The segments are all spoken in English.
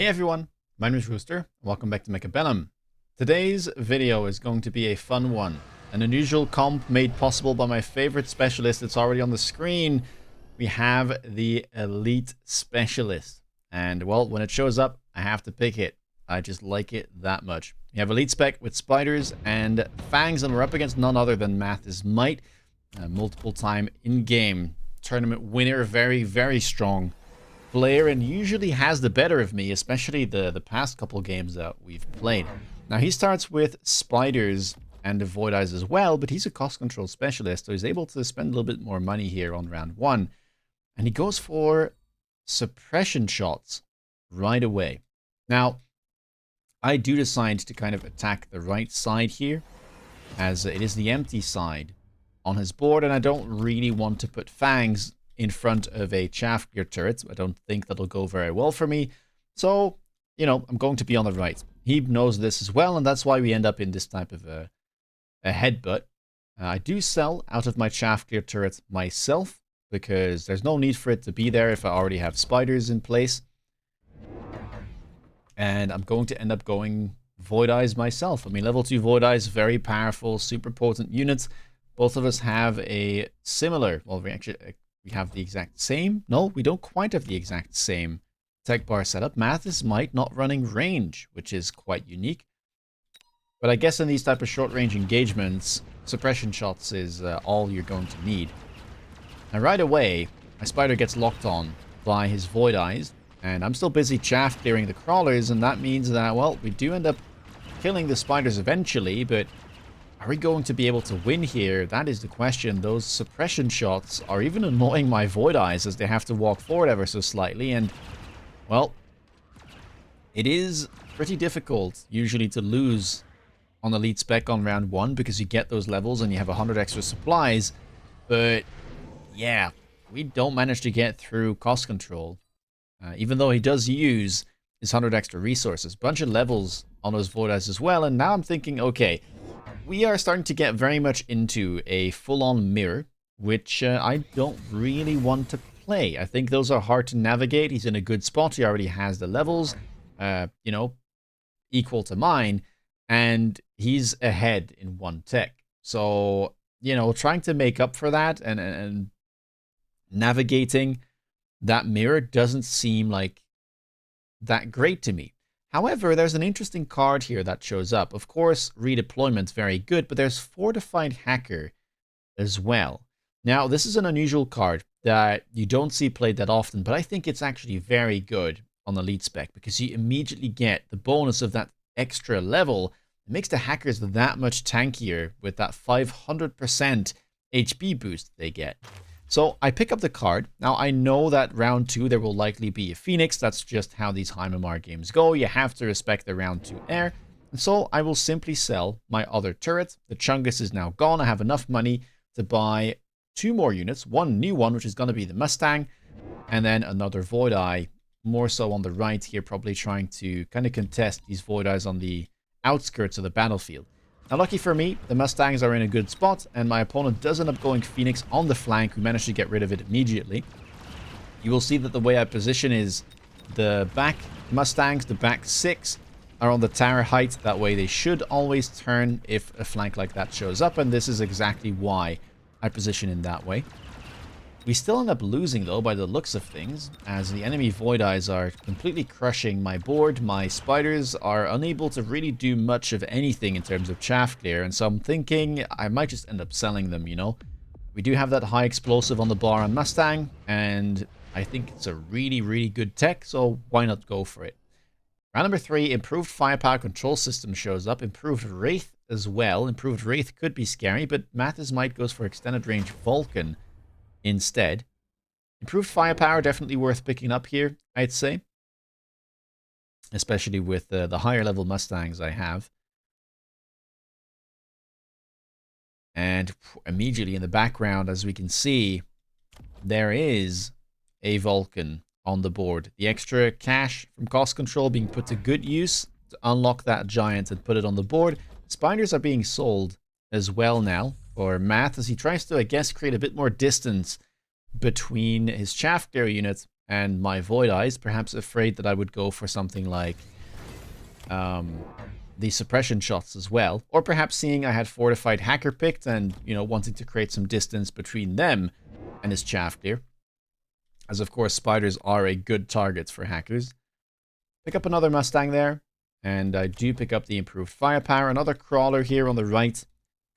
Hey everyone, my name is Rooster. Welcome back to Mechabellum. Today's video is going to be a fun one. An unusual comp made possible by my favorite specialist that's already on the screen. We have the Elite Specialist. And well, when it shows up, I have to pick it. I just like it that much. We have Elite Spec with Spiders and Fangs, and we're up against none other than Math's Might. Multiple time in-game tournament winner, very, very strong player, and usually has the better of me, especially the past couple games that we've played. Now he starts with Spiders and the Void Eyes as well, but he's a cost control specialist, so he's able to spend a little bit more money here on round one. And he goes for suppression shots right away. Now, I do decide to kind of attack the right side here, as it is the empty side on his board, and I don't really want to put Fangs in front of a chaff gear turret. I don't think that'll go very well for me. So, you know, I'm going to be on the right. He knows this as well, and that's why we end up in this type of a headbutt. I do sell out of my chaff gear turret myself, because there's no need for it to be there if I already have spiders in place. And I'm going to end up going Void Eyes myself. I mean, level 2 Void Eyes, very powerful, super potent units. Both of us have a similar, well, we have the exact same. No, we don't quite have the exact same tech bar setup. Math's Might not running range, which is quite unique. But I guess in these type of short range engagements, suppression shots is all you're going to need. Now right away, my spider gets locked on by his Void Eyes, and I'm still busy chaff clearing the crawlers, and that means that, well, we do end up killing the spiders eventually, but are we going to be able to win here? That is the question. Those suppression shots are even annoying my Void Eyes as they have to walk forward ever so slightly. And, well, it is pretty difficult usually to lose on Elite Spec on round one because you get those levels and you have 100 extra supplies. But, yeah, we don't manage to get through cost control. Even though he does use his 100 extra resources. Bunch of levels on those Void Eyes as well. And now I'm thinking, okay, we are starting to get very much into a full-on mirror, which I don't really want to play. I think those are hard to navigate. He's in a good spot. He already has the levels, you know, equal to mine, and he's ahead in one tech. So, you know, trying to make up for that and navigating that mirror doesn't seem like that great to me. However, there's an interesting card here that shows up. Of course, redeployment, very good, but there's Fortified Hacker as well. Now, this is an unusual card that you don't see played that often, but I think it's actually very good on Elite Spec because you immediately get the bonus of that extra level. It makes the hackers that much tankier with that 500% HP boost they get. So I pick up the card. Now I know that round 2 there will likely be a Phoenix. That's just how these Heimamar games go. You have to respect the round 2 air. And so I will simply sell my other turret. The Chungus is now gone. I have enough money to buy 2 more units. One new one, which is going to be the Mustang. And then another Void Eye. More so on the right here, probably trying to kind of contest these Void Eyes on the outskirts of the battlefield. Now, lucky for me, the Mustangs are in a good spot, and my opponent does end up going Phoenix on the flank. We managed to get rid of it immediately. You will see that the way I position is the back Mustangs, the back 6, are on the tower height. That way they should always turn if a flank like that shows up, and this is exactly why I position in that way. We still end up losing, though, by the looks of things, as the enemy Void Eyes are completely crushing my board. My spiders are unable to really do much of anything in terms of chaff clear, and so I'm thinking I might just end up selling them, you know. We do have that high explosive on the bar on Mustang, and I think it's a really, really good tech, so why not go for it? Round number 3, improved firepower control system shows up, improved Wraith as well. Improved Wraith could be scary, but Math's Might goes for extended range Vulcan instead. Improved firepower, definitely worth picking up here, I'd say. Especially with the higher level Mustangs I have. And immediately in the background, as we can see, there is a Vulcan on the board. The extra cash from cost control being put to good use to unlock that giant and put it on the board. Spiders are being sold as well now for Math as he tries to, I guess, create a bit more distance between his chaff clear unit and my Void Eyes, perhaps afraid that I would go for something like the suppression shots as well. Or perhaps seeing I had Fortified Hacker picked and, you know, wanting to create some distance between them and his Chaff Clear. As of course, spiders are a good target for hackers. Pick up another Mustang there. And I do pick up the improved firepower. Another crawler here on the right.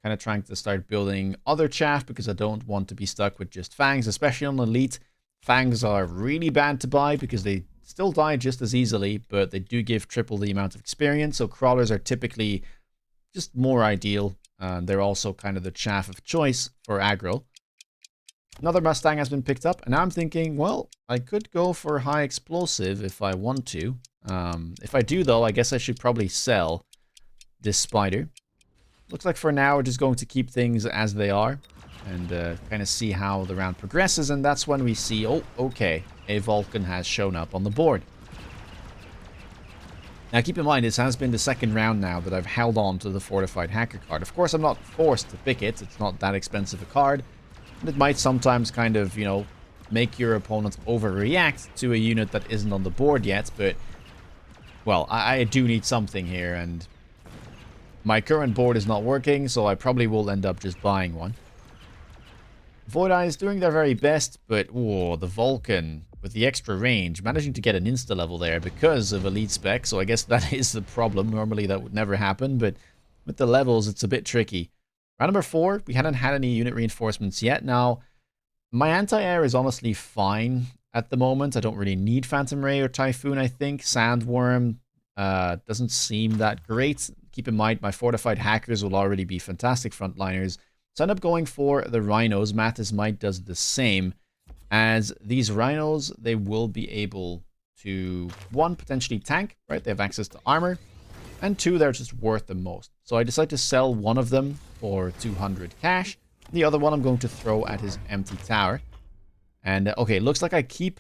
Kind of trying to start building other chaff because I don't want to be stuck with just fangs, especially on elite. Fangs are really bad to buy because they still die just as easily, but they do give triple the amount of experience. So crawlers are typically just more ideal. They're also kind of the chaff of choice for aggro. Another Mustang has been picked up, and now I'm thinking, well, I could go for high explosive if I want to. If I do, though, I guess I should probably sell this spider. Looks like for now we're just going to keep things as they are and kind of see how the round progresses, and that's when we see, oh, okay, a Vulcan has shown up on the board. Now keep in mind, this has been the second round now that I've held on to the Fortified Hacker card. Of course, I'm not forced to pick it. It's not that expensive a card. And it might sometimes kind of, you know, make your opponent overreact to a unit that isn't on the board yet, but well, I do need something here, and my current board is not working, so I probably will end up just buying one. Void Eyes doing their very best, but whoa, the Vulcan with the extra range, managing to get an insta level there because of elite spec, so I guess that is the problem. Normally that would never happen, but with the levels, it's a bit tricky. Round number 4, we hadn't had any unit reinforcements yet. Now, my anti-air is honestly fine at the moment. I don't really need Phantom Ray or Typhoon, I think. Sandworm doesn't seem that great. Keep in mind, my Fortified Hackers will already be fantastic frontliners. So I end up going for the Rhinos. Mathis Might does the same. As these Rhinos, they will be able to, 1, potentially tank, right? They have access to armor. And 2, they're just worth the most. So I decide to sell one of them for 200 cash. The other one I'm going to throw at his empty tower. And, okay, looks like I keep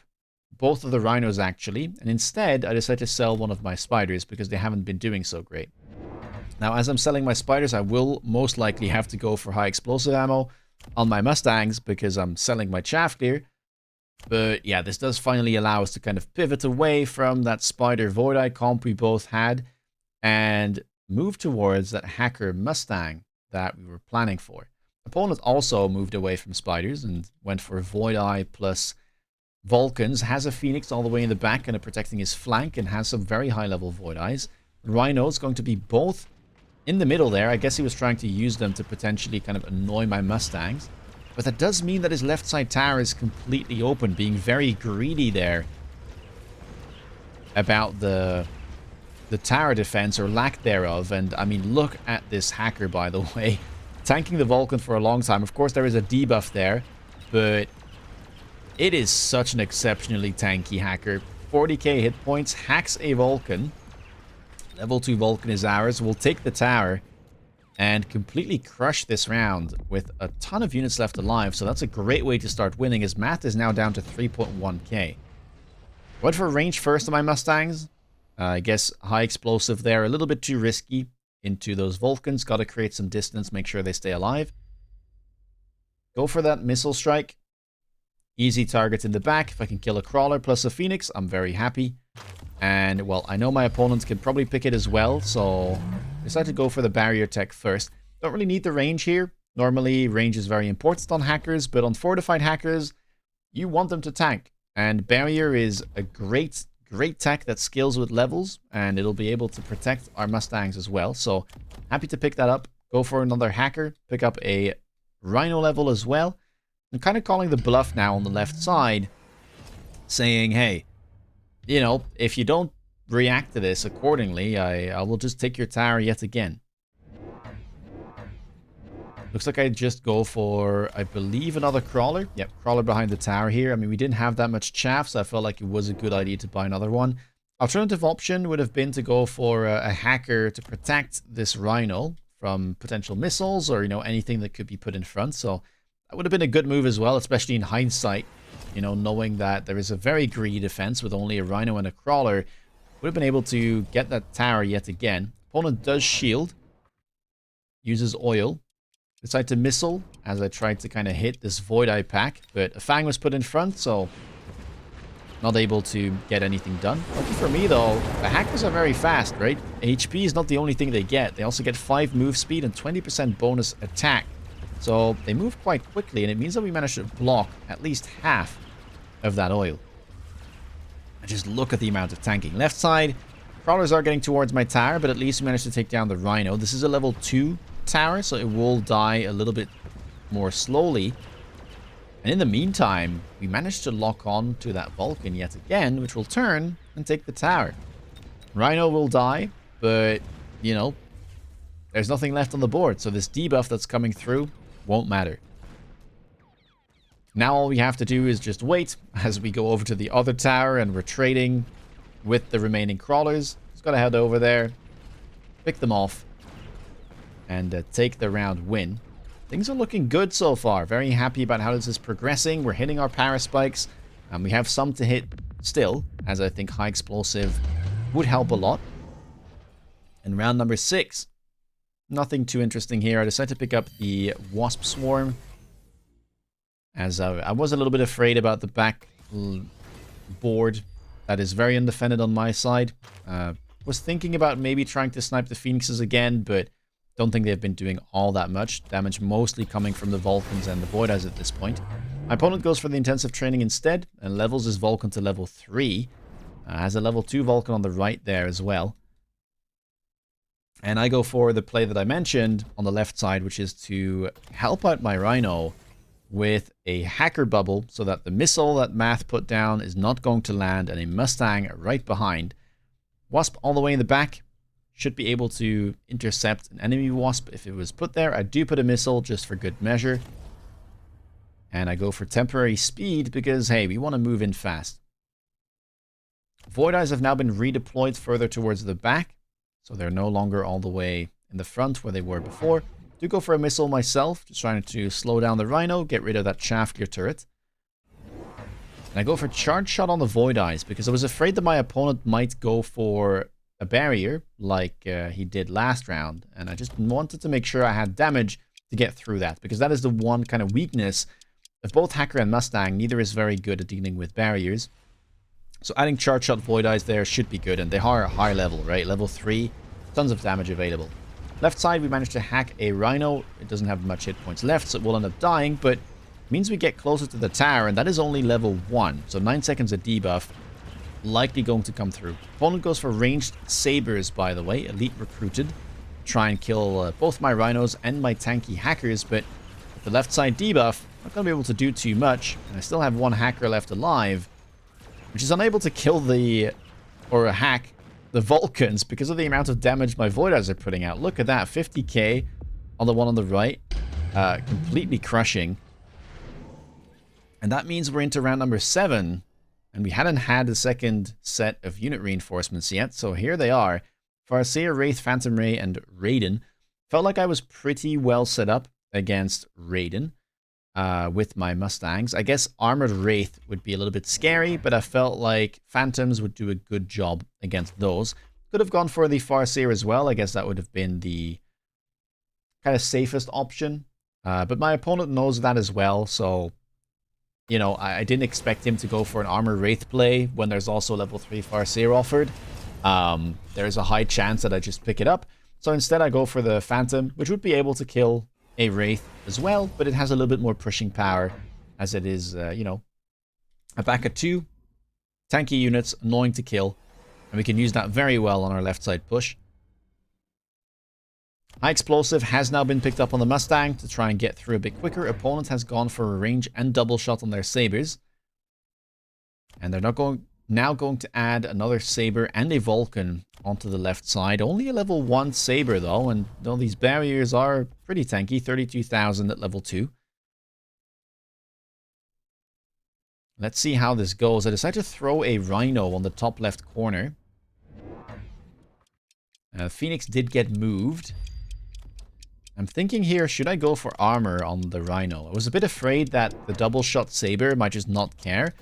both of the Rhinos, actually. And instead, I decide to sell one of my spiders because they haven't been doing so great. Now, as I'm selling my spiders, I will most likely have to go for high explosive ammo on my Mustangs because I'm selling my chaff clear. But, yeah, this does finally allow us to kind of pivot away from that Spider Void Eye comp we both had and move towards that Hacker Mustang that we were planning for. Opponent also moved away from spiders and went for Void Eye plus Vulcans. Has a Phoenix all the way in the back, kind of protecting his flank, and has some very high level Void Eyes. Rhino's going to be both in the middle there. I guess he was trying to use them to potentially kind of annoy my Mustangs. But that does mean that his left side tower is completely open, being very greedy there about the tower defense or lack thereof. And I mean, look at this hacker, by the way. Tanking the Vulcan for a long time. Of course, there is a debuff there, but it is such an exceptionally tanky hacker. 40k hit points, hacks a Vulcan. Level 2 Vulcan is ours. We'll take the tower and completely crush this round with a ton of units left alive. So that's a great way to start winning, as Matt is now down to 3.1k. Went for range first on my Mustangs. I guess high explosive there. A little bit too risky into those Vulcans. Got to create some distance, make sure they stay alive. Go for that missile strike. Easy target in the back. If I can kill a crawler plus a Phoenix, I'm very happy. And, well, I know my opponents can probably pick it as well, so I decided to go for the barrier tech first. Don't really need the range here. Normally, range is very important on hackers, but on fortified hackers, you want them to tank. And barrier is a great tech that scales with levels, and it'll be able to protect our Mustangs as well. So, happy to pick that up. Go for another hacker. Pick up a Rhino level as well. I'm kind of calling the bluff now on the left side, saying, hey, you know, if you don't react to this accordingly, I will just take your tower yet again. Looks like I just go for, I believe, another crawler. Yep, crawler behind the tower here. I mean, we didn't have that much chaff, so I felt like it was a good idea to buy another one. Alternative option would have been to go for a hacker to protect this Rhino from potential missiles or, you know, anything that could be put in front. So that would have been a good move as well, especially in hindsight. You know, knowing that there is a very greedy defense with only a Rhino and a crawler, would have been able to get that tower yet again. Opponent does shield. Uses oil. Decide to missile as I tried to kind of hit this Void Eye pack. But a Fang was put in front, so not able to get anything done. Lucky for me, though, the hackers are very fast, right? HP is not the only thing they get. They also get 5 move speed and 20% bonus attack. So they move quite quickly, and it means that we managed to block at least half of that oil. And just look at the amount of tanking. Left side, crawlers are getting towards my tower, but at least we managed to take down the Rhino. This is a level 2 tower, so it will die a little bit more slowly. And in the meantime, we managed to lock on to that Vulcan yet again, which will turn and take the tower. Rhino will die, but, you know, there's nothing left on the board, so this debuff that's coming through won't matter. Now all we have to do is just wait as we go over to the other tower, and we're trading with the remaining crawlers. Just gotta head over there, pick them off, and take the round win. Things are looking good so far. Very happy about how this is progressing. We're hitting our power spikes. We have some to hit still, as I think high explosive would help a lot. And round number 6. Nothing too interesting here. I decided to pick up the Wasp Swarm, as I was a little bit afraid about the back board that is very undefended on my side. Was thinking about maybe trying to snipe the Phoenixes again, but don't think they've been doing all that much. Damage mostly coming from the Vulcans and the Void Eyes at this point. My opponent goes for the intensive training instead and levels his Vulcan to level 3. Has a level 2 Vulcan on the right there as well. And I go for the play that I mentioned on the left side, which is to help out my Rhino with a hacker bubble so that the missile that Math put down is not going to land, and a Mustang right behind. Wasp all the way in the back. Should be able to intercept an enemy Wasp if it was put there. I do put a missile just for good measure. And I go for temporary speed because, hey, we want to move in fast. Void Eyes have now been redeployed further towards the back, so they're no longer all the way in the front where they were before. Do go for a missile myself, just trying to slow down the Rhino, get rid of that shaft gear turret. And I go for charge shot on the Void Eyes because I was afraid that my opponent might go for a barrier like he did last round, and I just wanted to make sure I had damage to get through that, because that is the one kind of weakness of both Hacker and Mustang. Neither is very good at dealing with barriers, so adding charge shot Void Eyes there should be good, and they are high level, right? Level 3, tons of damage available. Left side, we managed to hack a Rhino. It doesn't have much hit points left, so it will end up dying, but it means we get closer to the tower, and that is only level 1, so 9 seconds of debuff likely going to come through. Opponent goes for ranged sabers, by the way, elite recruited. Try and kill both my Rhinos and my tanky hackers, but with the left side debuff, I'm not going to be able to do too much, and I still have one hacker left alive, which is unable to kill or hack the Vulcans because of the amount of damage my Void Eyes are putting out. Look at that, 50k on the one on the right, completely crushing. And that means we're into round number 7, and we hadn't had the second set of unit reinforcements yet, so here they are. Farseer, Wraith, Phantom Ray, and Raiden. Felt like I was pretty well set up against Raiden with my Mustangs. I guess Armored Wraith would be a little bit scary, but I felt like Phantoms would do a good job against those. Could have gone for the Farseer as well. I guess that would have been the kind of safest option. But my opponent knows that as well, so you know, I didn't expect him to go for an Armor Wraith play when there's also level 3 Farseer offered. There's a high chance that I just pick it up. So instead I go for the Phantom, which would be able to kill a Wraith as well, but it has a little bit more pushing power, as it is, you know, a back at 2. Tanky units, annoying to kill, and we can use that very well on our left side push. High Explosive has now been picked up on the Mustang to try and get through a bit quicker. Opponent has gone for a range and double shot on their Sabers. And they're now going to add another Saber and a Vulcan onto the left side. Only a level 1 Saber though, and though these barriers are pretty tanky, 32,000 at level 2. Let's see how this goes. I decided to throw a Rhino on the top left corner. Phoenix did get moved. I'm thinking here, should I go for armor on the Rhino? I was a bit afraid that the double shot Saber might just not care.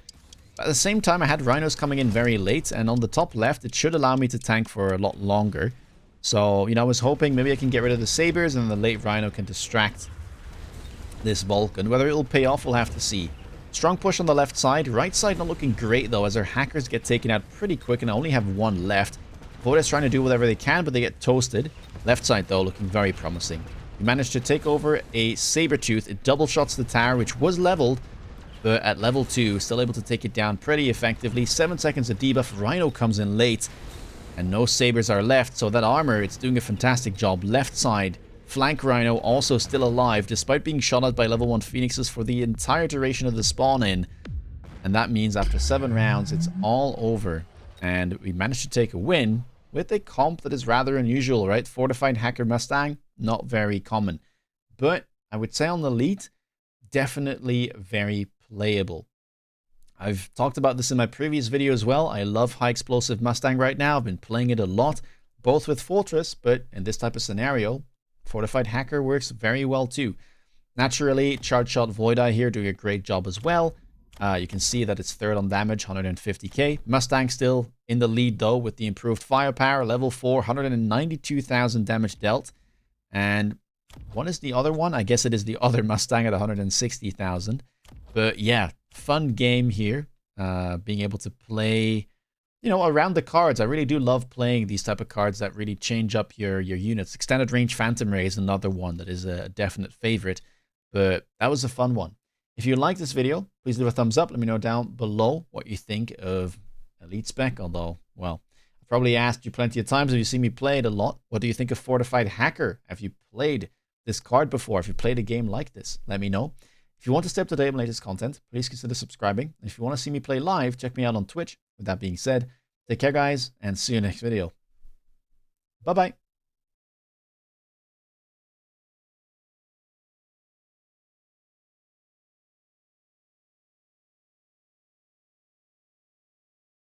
But at the same time, I had Rhinos coming in very late, and on the top left, it should allow me to tank for a lot longer. So, you know, I was hoping maybe I can get rid of the Sabers, and the late Rhino can distract this Vulcan. Whether it'll pay off, we'll have to see. Strong push on the left side. Right side not looking great though, as our hackers get taken out pretty quick and I only have one left. Voida's trying to do whatever they can, but they get toasted. Left side though looking very promising. We managed to take over a Sabertooth. It double shots the tower, which was leveled, but at level 2, still able to take it down pretty effectively. 7 seconds of debuff. Rhino comes in late, and no Sabers are left, so that armor, it's doing a fantastic job. Left side, flank Rhino also still alive, despite being shot at by level 1 Phoenixes for the entire duration of the spawn-in. And that means after 7 rounds, it's all over. And we managed to take a win with a comp that is rather unusual, right? Fortified Hacker Mustang, not very common. But I would say on the elite, definitely very playable. I've talked about this in my previous video as well. I love high explosive Mustang right now. I've been playing it a lot, both with Fortress, but in this type of scenario, Fortified Hacker works very well too. Naturally, Charge Shot Void Eye here doing a great job as well. You can see that it's third on damage, 150k. Mustang still in the lead though with the improved firepower, level 4, 192,000 damage dealt. And what is the other one? I guess it is the other Mustang at 160,000. But yeah, fun game here. Being able to play, you know, around the cards. I really do love playing these type of cards that really change up your units. Extended Range Phantom Ray is another one that is a definite favorite. But that was a fun one. If you like this video, please leave a thumbs up. Let me know down below what you think of Elite Spec. Although, well, I've probably asked you plenty of times. Have you seen me play it a lot? What do you think of Fortified Hacker? Have you played this card before? Have you played a game like this? Let me know. If you want to stay up to date on latest content, please consider subscribing. And if you want to see me play live, check me out on Twitch. With that being said, take care, guys, and see you next video. Bye-bye.